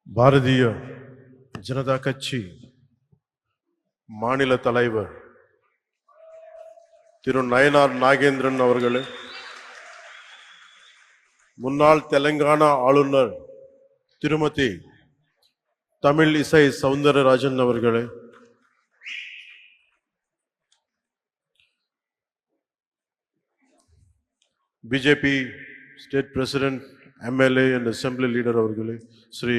பாரதிய ஜனதா கட்சி மாநில தலைவர் திரு நயனார் நாகேந்திரன் அவர்களே, முன்னாள் தெலுங்கானா ஆளுநர் திருமதி தமிழ் இசை சவுந்தரராஜன் அவர்களே, BJP state president, MLA and Assembly leader அவர்களே, ஸ்ரீ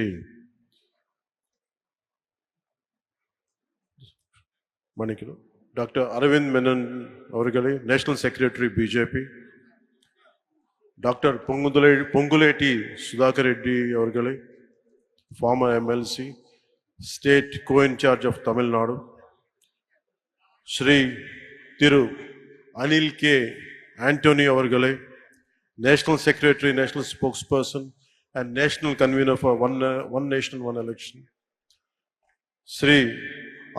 மணிக்கணும் டாக்டர் அரவிந்த் மேனன் அவர்களே, national secretary BJP, doctor Ponguleti Sudhakar Reddy அவர்களே, former MLC, state co-in-charge of Tamil Nadu, Shri Thiru Anil K Antony அவர்களே, national secretary, national spokesperson and national convener for one nation one election, Shri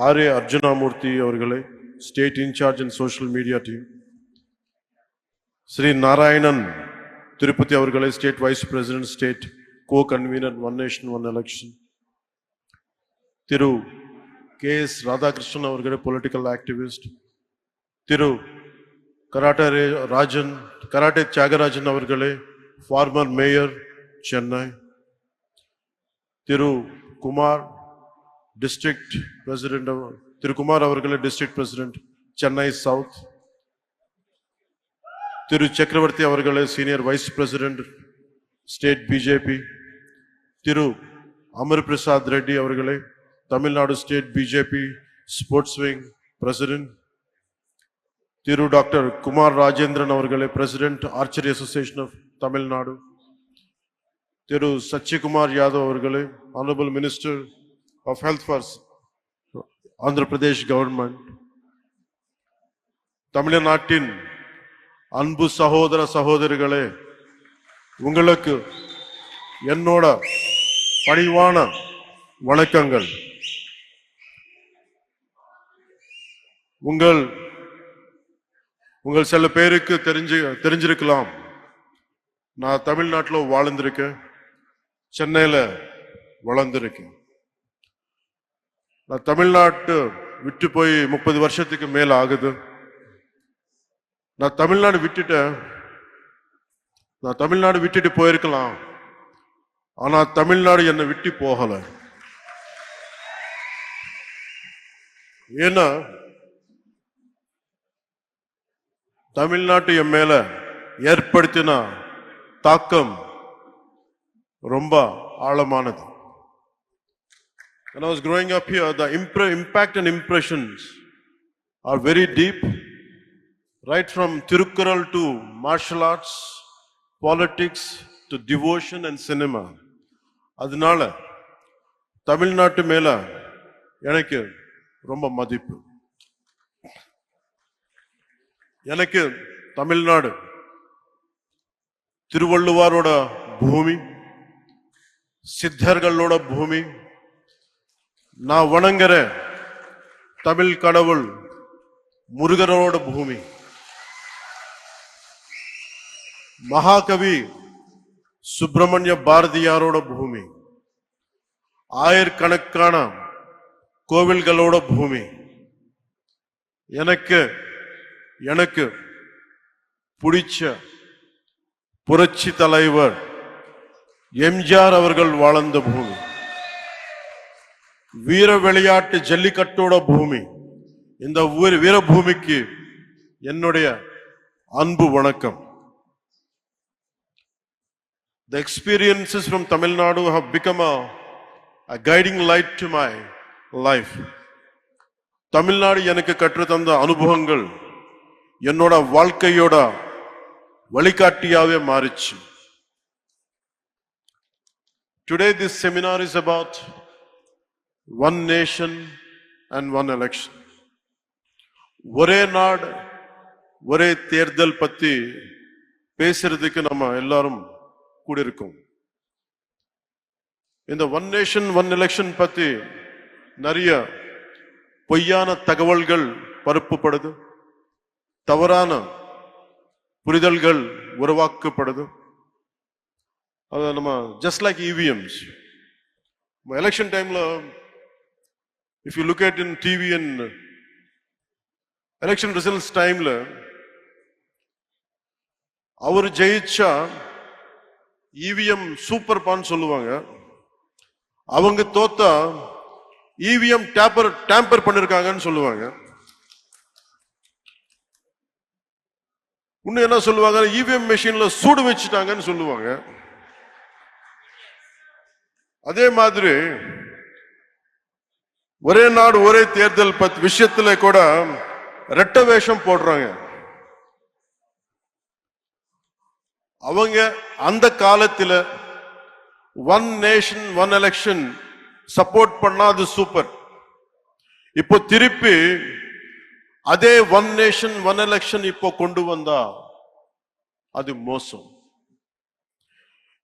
ஆரே அர்ஜுனாமூர்த்தி அவர்களே, state in-charge and social media team, Shri Narayanan Tirupathi அவர்களே, state vice president, state co-convener one nation one election, Thiru KS Radhakrishnan அவர்களே, political activist, Thiru karate Thiyagarajan அவர்களே, former mayor Chennai, Thiru Kumar district president, Thiru Kumar அவர்களே, district president Chennai south, Thiru Chakravarthy அவர்களே, senior vice president state BJP, Thiru Amar Prasad Reddy அவர்களே, Tamil Nadu state BJP sports wing president, Thiru doctor Kumar Rajendran அவர்களே, president archery association of Tamil Nadu, Thiru Sachikumar Yadav அவர்களே, honourable minister of Health for Andhra Pradesh government, தமிழ்நாட்டின் அன்பு சகோதர சகோதரிகளே, உங்களுக்கு என்னோட பணிவான வணக்கங்கள். உங்கள் சில பேருக்கு தெரிஞ்சிருக்கலாம், நான் தமிழ்நாட்டில் வாழ்ந்திருக்கேன், சென்னையில் வளர்ந்திருக்கேன். நான் தமிழ்நாட்டு விட்டு போய் 30 வருஷத்துக்கு மேல ஆகுது. நான் தமிழ்நாடு விட்டுட்டு போயிருக்கலாம், ஆனா தமிழ்நாடு என்னை விட்டு போகல. ஏன்னா தமிழ்நாட்டு என் மேல ஏற்படுத்தின தாக்கம் ரொம்ப ஆழமானது. When I was growing up here, the impact and impressions are very deep, right from Tirukkural to martial arts, politics to devotion and cinema. அதனால தமிழ்நாட்டு மேல எனக்கு ரொம்ப மதிப்பு. எனக்கு தமிழ்நாடு திருவள்ளுவரோட பூமி, சித்தர்களோட பூமி, நான் வணங்குற தமிழ் கடவுள் முருகனோட பூமி, மகாகவி சுப்பிரமணிய பாரதியாரோட பூமி, ஆயிரக்கணக்கான கோவில்களோட பூமி. எனக்கு பிடிச்ச புரட்சி தலைவர் எம்ஜிஆர் அவர்கள் வாழ்ந்த பூமி, வீர விளையாட்டு ஜல்லிக்கட்டோட பூமி. இந்த வீரபூமிக்கு என்னுடைய அன்பு வணக்கம். The experiences from Tamil Nadu have become a guiding light to my life. Tamil Nadu எனக்கு கற்று தந்த அனுபவங்கள் என்னோட வாழ்க்கையோட வழிகாட்டியாவே மாறிச்சு. Today this seminar is about one nation and one election. ஒரே நாடு ஒரே தேர்தல் பத்தி பேசுறதுக்கு நம்ம எல்லாரும் கூடியிருக்கோம். இந்த ஒன் நேஷன் ஒன் எலெக்ஷன் பத்தி நிறைய பொய்யான தகவல்கள் பரப்பப்படுது, தவறான புரிதல்கள் உருவாக்கப்படுது. அது நம்ம just like EVMs, Election time, if you look at in TV and election results time, அவர் ஜெயிச்சா இவிஎம் சூப்பர் பான்னு சொல்லுவாங்க. அவங்க தோத்தா இவிஎம் டேம்பர் பண்ணிருக்காங்கன்னு சொல்லுவாங்க. இன்னும் என்ன சொல்லுவாங்க, இவிஎம் மெஷின்ல சூடு வச்சுட்டாங்கன்னு சொல்லுவாங்க. அதே மாதிரி ஒரே நாடு ஒரே தேர்தல் விஷயத்துல கூட ரெட்ட வேஷம் போடுறாங்க. அவங்க அந்த காலத்துல one nation one election support பண்ணாது சூப்பர். இப்போ திருப்பி அதே ஒன் நேஷன் ஒன் எலெக்ஷன் இப்போ கொண்டு வந்தா அது மோசம்.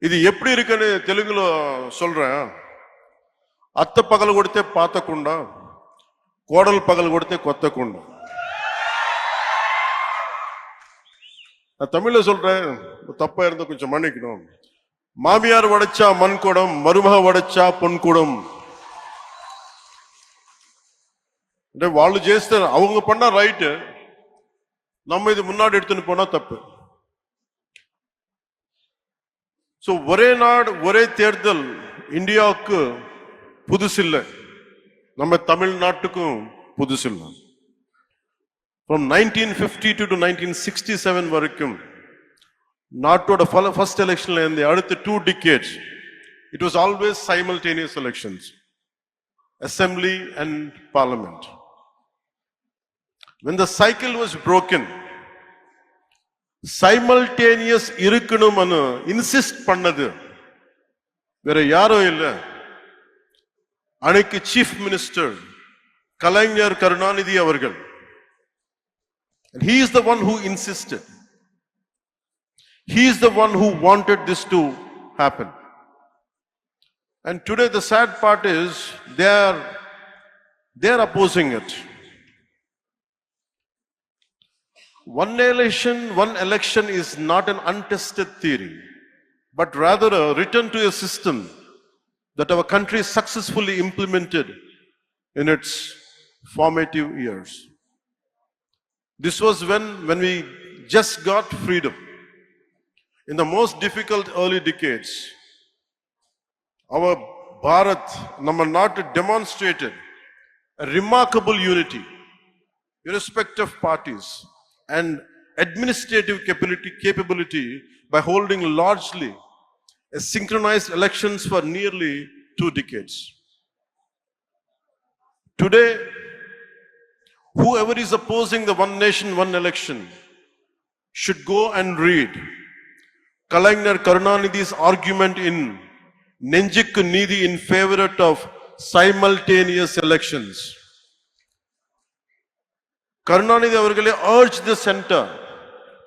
ఇది எப்படி இருக்குன்னு తెలుగులో சொல்றேன். అత్త పగలు కొడితే పాతకుండా, కోడలు పగలు కొడితే కొత్తకుండా. நான் தமிழ்ல சொல்றேன், தப்பா இருந்தா கொஞ்சம் மன்னிக்கணும். மாமியார் உடைச்சா மண்குடம், மருமக உடைச்சா பொன்குடம். అంటే వాళ్ళు చేస్తే அவங்க பண்ணா ரைட், நம்ம இது முன்னாடி எடுத்துன்னு போனா தப்பு. சோ ஒரே நாடு ஒரே தேர்தல் இந்தியாவுக்கு புதுசில்ல, நம்ம தமிழ்நாட்டுக்கும் புதுசில்ல. From 1952 to 1967 வரைக்கும் நாட்டோட ஃபர்ஸ்ட் எலெக்ஷன்ல இருந்து அடுத்த 2 decades it was always simultaneous elections, assembly and parliament. When the cycle was broken, simultaneous இருக்கணும்னு இன்சிஸ்ட் பண்ணது வேற யாரும் இல்ல, அன்னைக்கு சீஃப் மினிஸ்டர் கலைஞர் கருணாநிதி அவர்கள். And he is the one who insisted. He is the one who wanted this to happen. And today the sad part is they are opposing it. One election is not an untested theory, but rather a return to a system that our country successfully implemented in its formative years. This was when we just got freedom. In the most difficult early decades, our Bharat, nama natu demonstrated a remarkable unity, irrespective of parties, and administrative capability by holding largely a synchronized elections for nearly 2 decades. Today, whoever is opposing the one nation, one election should go and read Kalainar Karunanidhi's argument in Nenjikku Needhi in favor of simultaneous elections. Karunanidhi avargale urged the center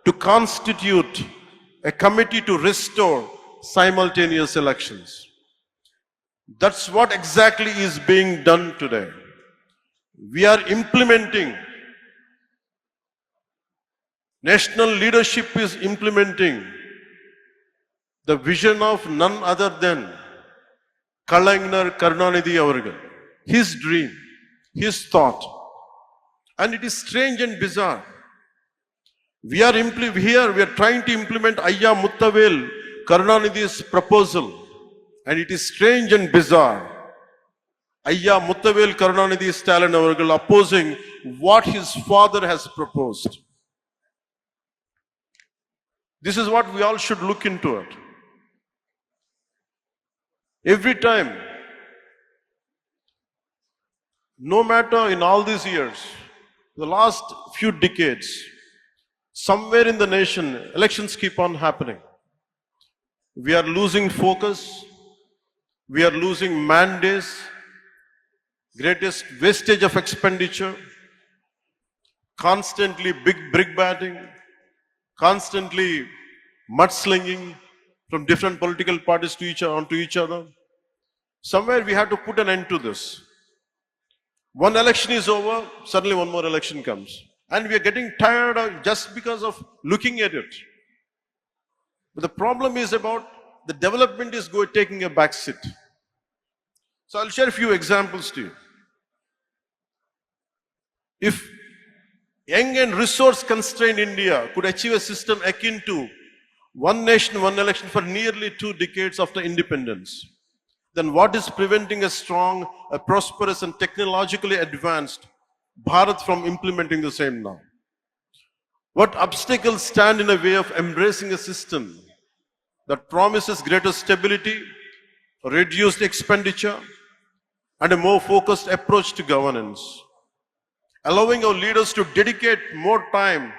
to constitute a committee to restore simultaneous elections. That's what exactly is being done today. We are implementing, national leadership is implementing the vision of none other than Kalainar Karunanidhi avargal, his dream, his thought. And it is strange and bizarre. We are trying to implement Ayya Muttavel Karunanidhi's proposal, and it is strange and bizarre. Ayya Muttavel Karunanidhi Stalin avargal opposing what his father has proposed. This is what we all should look into it. Every time, no matter in all these years, the last few decades, somewhere in the nation, elections keep on happening. We are losing focus, we are losing mandates, greatest wastage of expenditure, constantly big brick batting, constantly mudslinging from different political parties onto each other. Somewhere we have to put an end to this. One election is over, suddenly one more election comes. And we are getting tired of just because of looking at it. But the problem is about the development is taking a back seat. So I'll share a few examples to you. If young and resource-constrained India could achieve a system akin to one nation, one election for nearly 2 decades after independence, then what is preventing a strong, a prosperous and technologically advanced Bharat from implementing the same now? What obstacles stand in the way of embracing a system that promises greater stability, reduced expenditure, and a more focused approach to governance, allowing our leaders to dedicate more time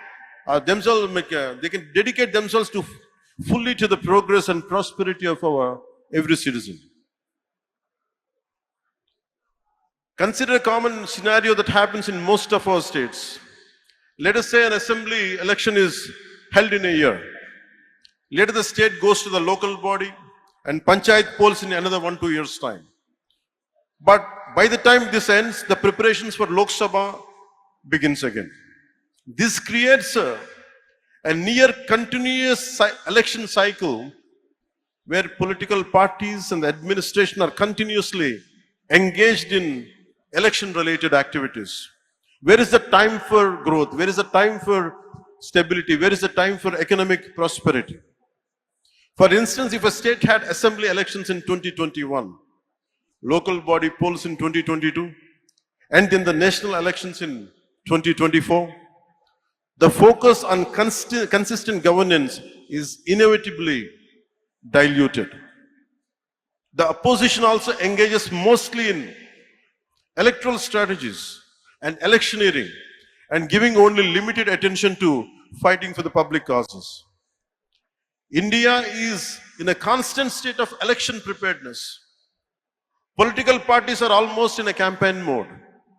themselves, they can dedicate themselves to fully to the progress and prosperity of our every citizen. Consider a common scenario that happens in most of our states. Let us say an assembly election is held in a year. Later the state goes to the local body and panchayat polls in another 1-2 years' time. But by the time this ends, the preparations for Lok Sabha begins again. This creates a near continuous election cycle where political parties and the administration are continuously engaged in election-related activities. Where is the time for growth? Where is the time for stability? Where is the time for economic prosperity? For instance, if a state had assembly elections in 2021, local body polls in 2022, and then the national elections in 2024, the focus on consistent governance is inevitably diluted. The opposition also engages mostly in electoral strategies and electioneering and giving only limited attention to fighting for the public causes. India is in a constant state of election preparedness. Political parties are almost in a campaign mode,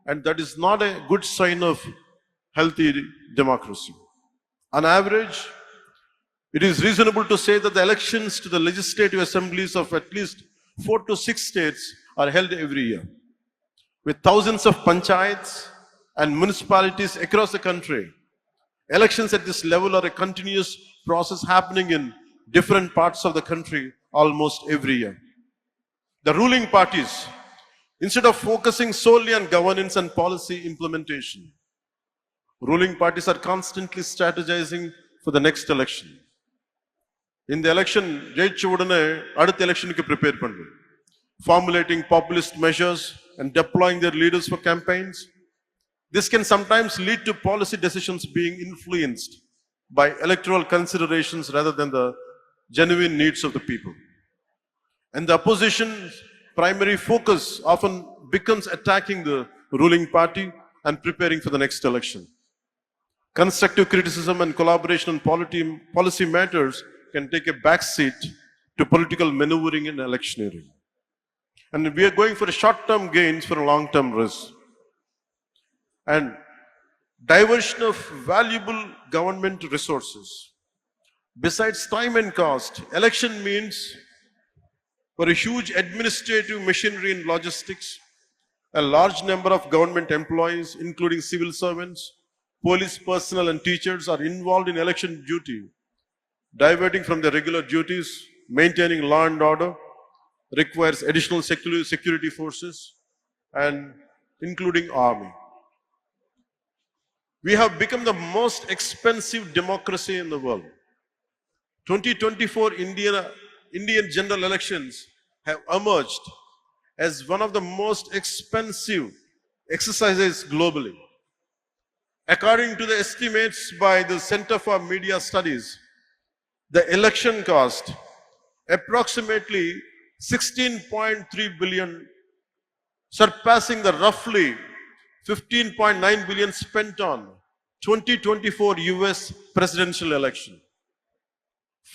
and that is not a good sign of healthy democracy. On average, it is reasonable to say that the elections to the legislative assemblies of at least 4 to 6 states are held every year. With thousands of panchayats and municipalities across the country, elections at this level are a continuous process happening in different parts of the country almost every year. The ruling parties, instead of focusing solely on governance and policy implementation, ruling parties are constantly strategizing for the next election. In the election, ஜெயிச்ச உடனே அடுத்த எலெக்ஷனுக்கு prepare பண்றது. Formulating populist measures and deploying their leaders for campaigns. This can sometimes lead to policy decisions being influenced by electoral considerations rather than the genuine needs of the people. And the opposition's primary focus often becomes attacking the ruling party and preparing for the next election. Constructive criticism and collaboration on policy matters can take a backseat to political maneuvering and electioneering. And we are going for short-term gains for a long-term risk. And diversion of valuable government resources. Besides time and cost, election means for a huge administrative machinery and logistics, a large number of government employees, including civil servants, police personnel and teachers are involved in election duty, diverting from their regular duties, maintaining law and order, requires additional security forces and including army. We have become the most expensive democracy in the world. 2024 Indian general elections have emerged as one of the most expensive exercises globally. According to the estimates by the Center for Media Studies, the election cost approximately 16.3 billion, surpassing the roughly 15.9 billion spent on 2024 US presidential election.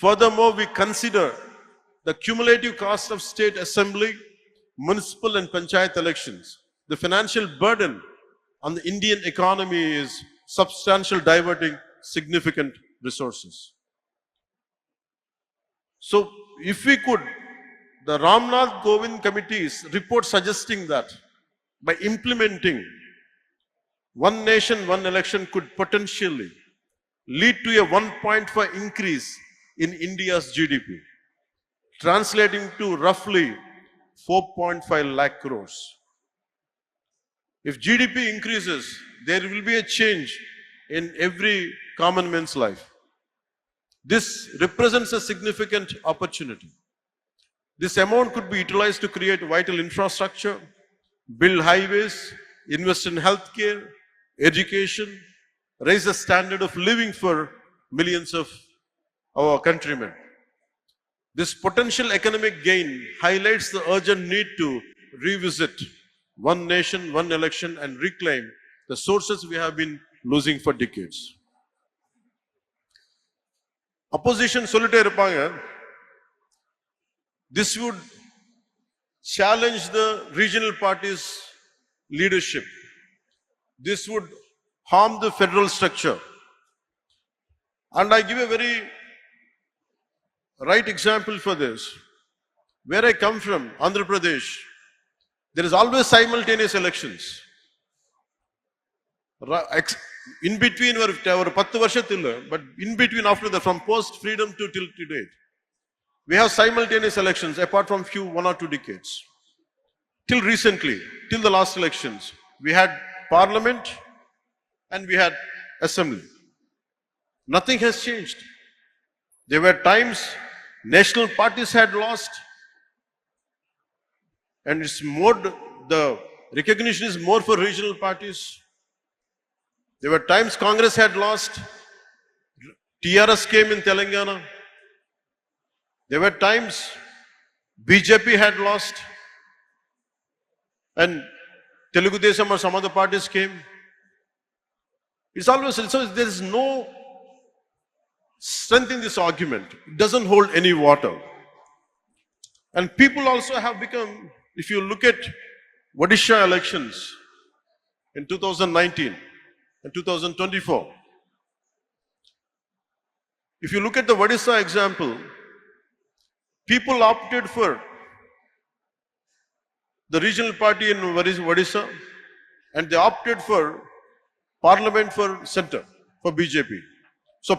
Furthermore, we consider the cumulative cost of state assembly, municipal and panchayat elections. The financial burden on the Indian economy is substantial, diverting significant resources. So, if we could, the Ramnath Kovind Committee's report suggesting that by implementing one nation, one election could potentially lead to a 1.5 increase in India's GDP, translating to roughly 4.5 lakh crores. If GDP increases, there will be a change in every common man's life. This represents a significant opportunity. This amount could be utilized to create vital infrastructure, build highways, invest in healthcare, education, raise the standard of living for millions of our countrymen. This potential economic gain highlights the urgent need to revisit one nation, one election and reclaim the sources we have been losing for decades. Opposition சொல்லிட்டே இருப்பாங்க. This would challenge the regional parties' leadership. This would harm the federal structure. And I give a very right example for this. Where I come from, Andhra Pradesh, there is always simultaneous elections. In between, or 10 வருஷத்துல, but in between after that, from post-freedom to till today, we have simultaneous elections apart from few 1 or 2 decades. Till recently, till the last elections, we had parliament and we had assembly. Nothing has changed. There were times national parties had lost, and it's more, the recognition is more for regional parties. There were times Congress had lost, TRS came in Telangana. There were times BJP had lost, and Telugu Desam or some other parties came. It's always, so there is no strength in this argument. It doesn't hold any water. And people also have become, if you look at Odisha elections in 2019 and 2024, if you look at the Odisha example, people opted for the regional party in Odisha and they opted for parliament for center, for BJP. So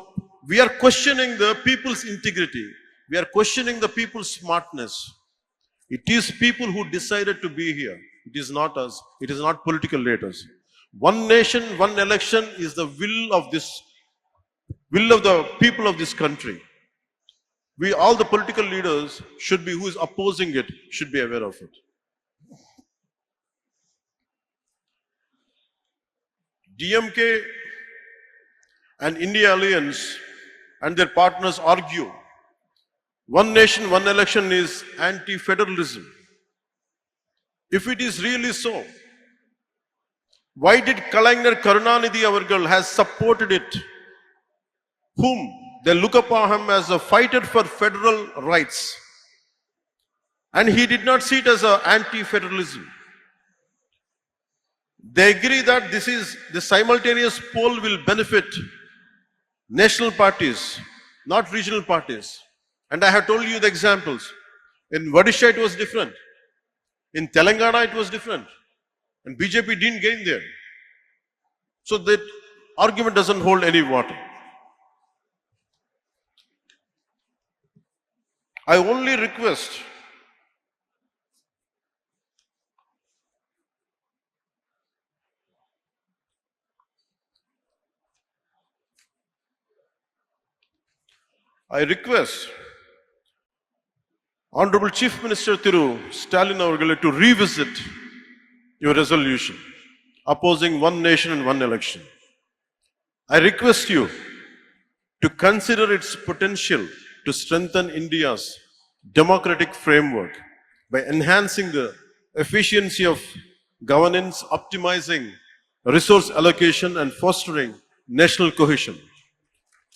we are questioning the people's integrity. We are questioning the people's smartness. It is people who decided to be here. It is not us. It is not political leaders. One nation, one election is the will of the people of this country. We, all the political leaders should be, who is opposing it, should be aware of it. DMK and India Alliance and their partners argue one nation, one election is anti-federalism. If it is really so, why did Karunanidhi avargal has supported it? Whom they look upon him as a fighter for federal rights. And he did not see it as an anti-federalism. They agree that the simultaneous poll will benefit national parties, not regional parties. And I have told you the examples. In Odisha it was different. In Telangana it was different. And BJP didn't gain there. So that argument doesn't hold any water. I only request Honorable Chief Minister Thiru Stalin avargale to revisit your resolution opposing one nation and one election. I request you to consider its potential to strengthen India's democratic framework by enhancing the efficiency of governance, optimizing resource allocation and fostering national cohesion.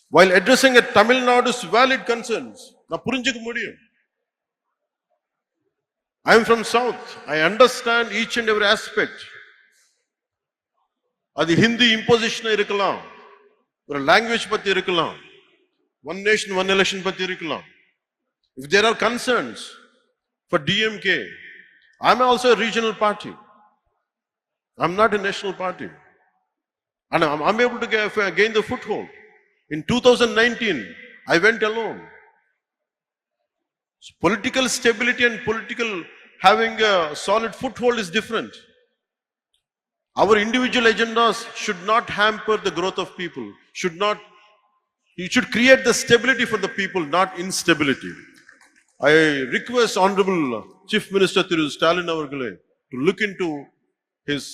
While addressing a Tamil Nadu's valid concerns, na purinjikka mudiyum. I am from South. I understand each and every aspect. அது Hindi imposition இருக்கலாம், ஒரு language பத்தி இருக்கலாம், one nation, one election பத்தி இருக்கலாம். If there are concerns for DMK, I'm also a regional party. I'm not a national party. And I'm able to gain the foothold. In 2019, I went alone. So political stability and political having a solid foothold is different. Our individual agendas should not hamper the growth of people, you should create the stability for the people, not instability. I request Honorable Chief Minister Thiru Stalin Avargale to look into his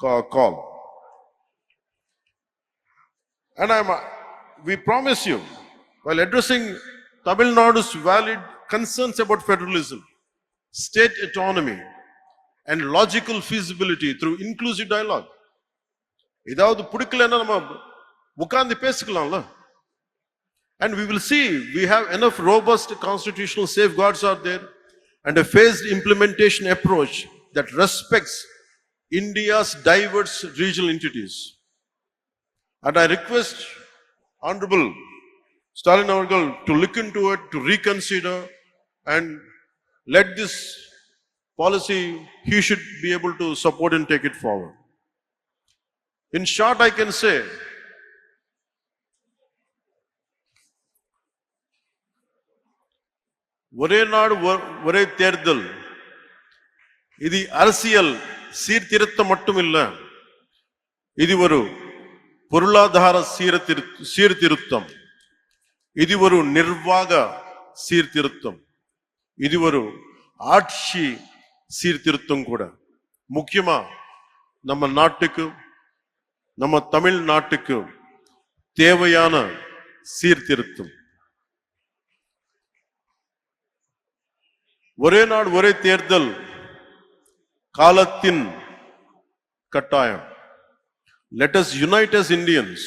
call. And we promise you, while addressing Tamil Nadu's valid concerns about federalism, state autonomy, and logical feasibility through inclusive dialogue. ஏதாவது பிடிக்கலன்னா நம்ம உட்கார்ந்து பேசிக்கலாம்ல. And we will see we have enough robust constitutional safeguards out there and a phased implementation approach that respects India's diverse regional entities. And I request Honorable Stalin Avargal to look into it, to reconsider, and let this policy, he should be able to support and take it forward. In short, I can say, ஒரே நாடு ஒரே தேர்தல் இது அரசியல் சீர்திருத்தம் மட்டும் இல்ல, இது ஒரு பொருளாதார சீர்திருத்தம், இது ஒரு நிர்வாக சீர்திருத்தம், இது ஒரு ஆட்சி சீர்திருத்தம் கூட. முக்கியமா நம்ம நாட்டுக்கு, நம்ம தமிழ் நாட்டுக்கு தேவையான சீர்திருத்தம். ஒரே நாடு ஒரே தேர்தல் காலத்தின் கட்டாயம். Let us unite as Indians.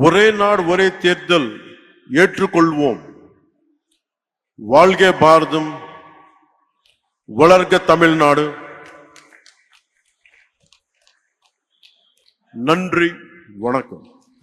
ஒரே நாடு ஒரே தேர்தல் ஏற்றுக்கொள்வோம். வாழ்க பாரதம், வளர்க தமிழ்நாடு. நன்றி, வணக்கம்.